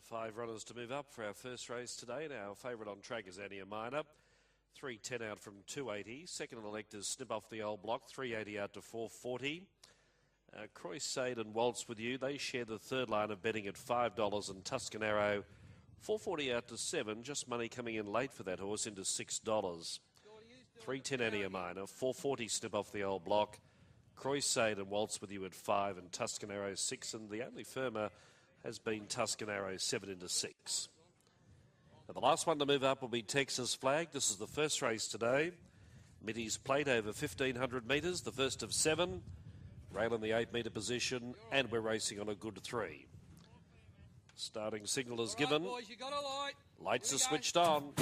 5 runners to move up for our first race today. Now, favourite on track is Annie Minor. 310 out from 280. Second electors snip off the old block. 380 out to 440. Croisade and Waltz with you. They share the third line of betting at $5. And Tuscan Arrow, 440 out to 7. Just money coming in late for that horse into $6. 310 Annie Minor. 440 snip off the old block. Croisade and Waltz with you at 5. And Tuscan Arrow 6. And the only firmer has been Tuscan Arrow 7 into 6. Now the last one to move up will be Texas Flag. This is the first race today. Mitty's plate over 1,500 metres, the first of 7. Rail in the 8-metre position, and we're racing on a good 3. Starting signal is given. Boys, you got a light. Lights are switched on.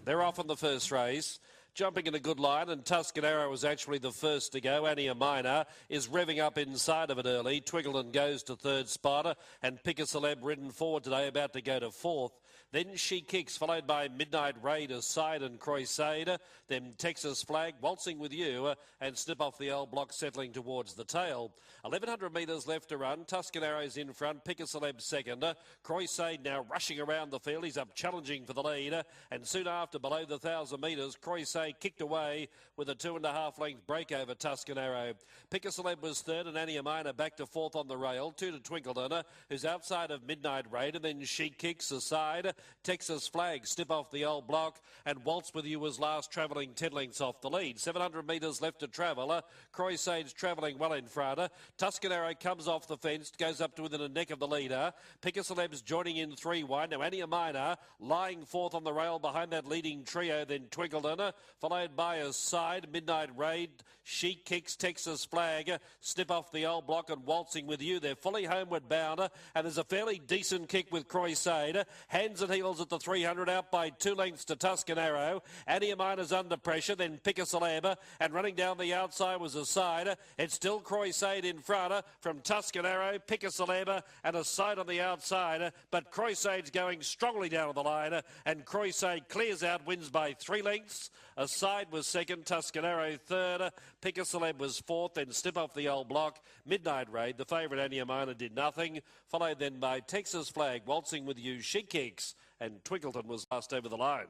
They're off on the first race. Jumping in a good line, and Tuscan Arrow was actually the first to go. Annie Minor is revving up inside of it early. Twiggleton goes to third spot, and Pick a Celeb ridden forward today, about to go to fourth. Then She Kicks, followed by Midnight Raid, Aside and Croisade. Then Texas Flag, Waltzing with You, and Snip Off the Old Block settling towards the tail. 1,100 metres left to run. Tuscan Arrow's in front. Pick a Celeb second. Croisade now rushing around the field. He's up challenging for the lead. And soon after, below the 1,000 metres, Croisade kicked away with a 2.5 length break over Tuscan Arrow. Pick a Celeb was third, and Annie Minor back to fourth on the rail. 2 to Twinkleton, who's outside of Midnight Raid. And then She Kicks aside. Texas Flag, Snip Off the Old Block, and Waltz with You was last, travelling 10 lengths off the lead. 700 metres left to travel. Croisade's travelling well in front. Tuscan Arrow comes off the fence, goes up to within a neck of the leader. Pick a Celeb's joining in 3 wide. Now Annie Minor lying fourth on the rail behind that leading trio. Then Twinkleton, followed by Aside, Midnight Raid, She Kicks, Texas Flag, Snip Off the Old Block, and Waltzing with You. They're fully homeward bound, and there's a fairly decent kick with Croisade. Hands and heels at the 300, out by 2 lengths to Tuscan Arrow. Annie Minor's under pressure, then Pick a Celeb, and running down the outside was Aside. It's still Croisade in front from Tuscan Arrow, Pick a Celeb, and Aside on the outside, but Croisade's going strongly down the line, and Croisade clears out, wins by 3 lengths. Aside was second, Tuscan Arrow third, Pick a Celeb was fourth, then Snip Off the Old Block. Midnight Raid, the favourite Annie Minor, did nothing, followed then by Texas Flag, Waltzing with You, She Kicks, and Twinkleton was last over the line.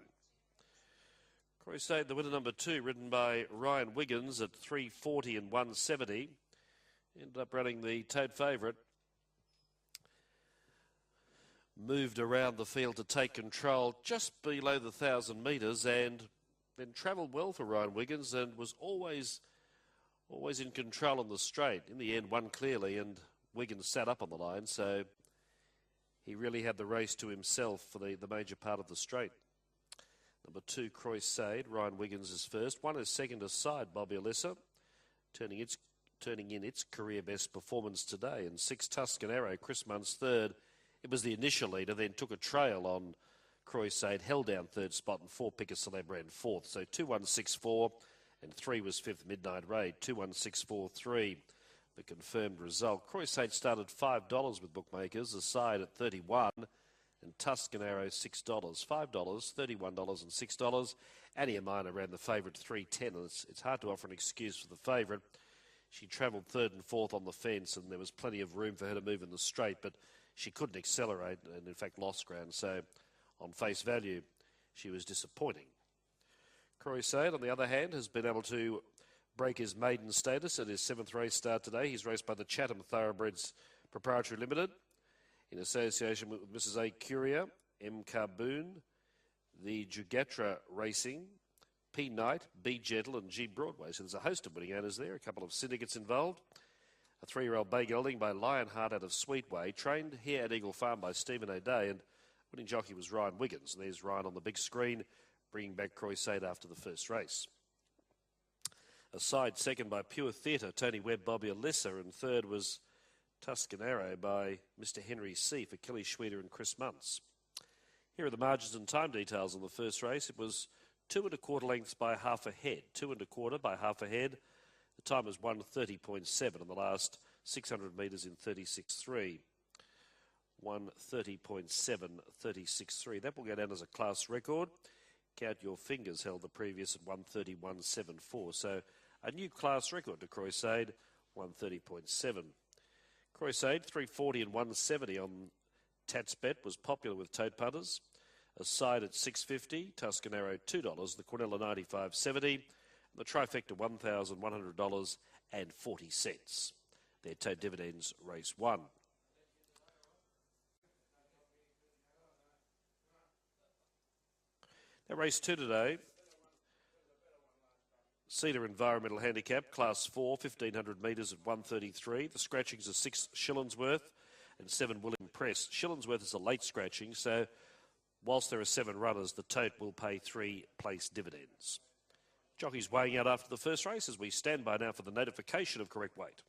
Croisade, the winner number 2, ridden by Ryan Wiggins at 340 and 170. Ended up running the tote favourite. Moved around the field to take control just below the 1,000 metres, and then travelled well for Ryan Wiggins and was always in control on the straight. In the end, won clearly, and Wiggins sat up on the line, so he really had the race to himself for the major part of the straight. Number 2, Croisade. Ryan Wiggins is first. 1 is second, Aside, Bobby Alessa, turning in its career best performance today. And 6, Tuscan Arrow, Chris Munn's third. It was the initial leader, then took a trail on Croisade, held down third spot, and 4, Pick a Celeb, ran fourth. So 2, 1, 6, 4, and 3 was fifth, Midnight Raid. 2, 1, 6, 4, 3. The confirmed result. Croisade started $5 with bookmakers, Aside at $31, and Tuscan Arrow $6. $5, $31 and $6. Annie Minor ran the favourite 310, and it's hard to offer an excuse for the favourite. She travelled third and fourth on the fence, and there was plenty of room for her to move in the straight, but she couldn't accelerate and in fact lost ground. So on face value, she was disappointing. Croisade, on the other hand, has been able to break his maiden status at his 7th race start today. He's raced by the Chatham Thoroughbreds Proprietary Limited in association with Mrs. A. Curia, M. Carboon, the Jugatra Racing, P. Knight, B. Gentle, and G. Broadway. So there's a host of winning owners there, a couple of syndicates involved. A 3-year-old bay gelding by Lionheart out of Sweetway, trained here at Eagle Farm by Stephen O'Day, and winning jockey was Ryan Wiggins. And there's Ryan on the big screen, bringing back Croisade after the first race. Aside second by Pure Theatre, Tony Webb, Bobby Alessa, and third was Tuscan Arrow by Mr. Henry C. for Kelly Schweeder and Chris Muntz. Here are the margins and time details on the first race. It was 2 1/4 lengths by half a head. 2 1/4 by half a head. The time was 1:30.7 on the last 600 metres in 36.3. 1:30.7, 36.3. That will go down as a class record. Count Your Fingers held the previous at 1:31.74. So a new class record to Croisade, 1:30.7. Croisade, 340 and 170 on Tats Bet was popular with tote punters. A side at $6.50, Tuscan Arrow $2, the Quinella $95.70, the trifecta $1,100.40. Their tote dividends, race 1. Now race 2 today. Cedar Environmental Handicap, Class 4, 1,500 metres at 133. The scratchings are 6 Shillingsworth and 7 William Press. Shillingsworth is a late scratching, so whilst there are 7 runners, the tote will pay 3 place dividends. Jockeys weighing out after the first race as we stand by now for the notification of correct weight.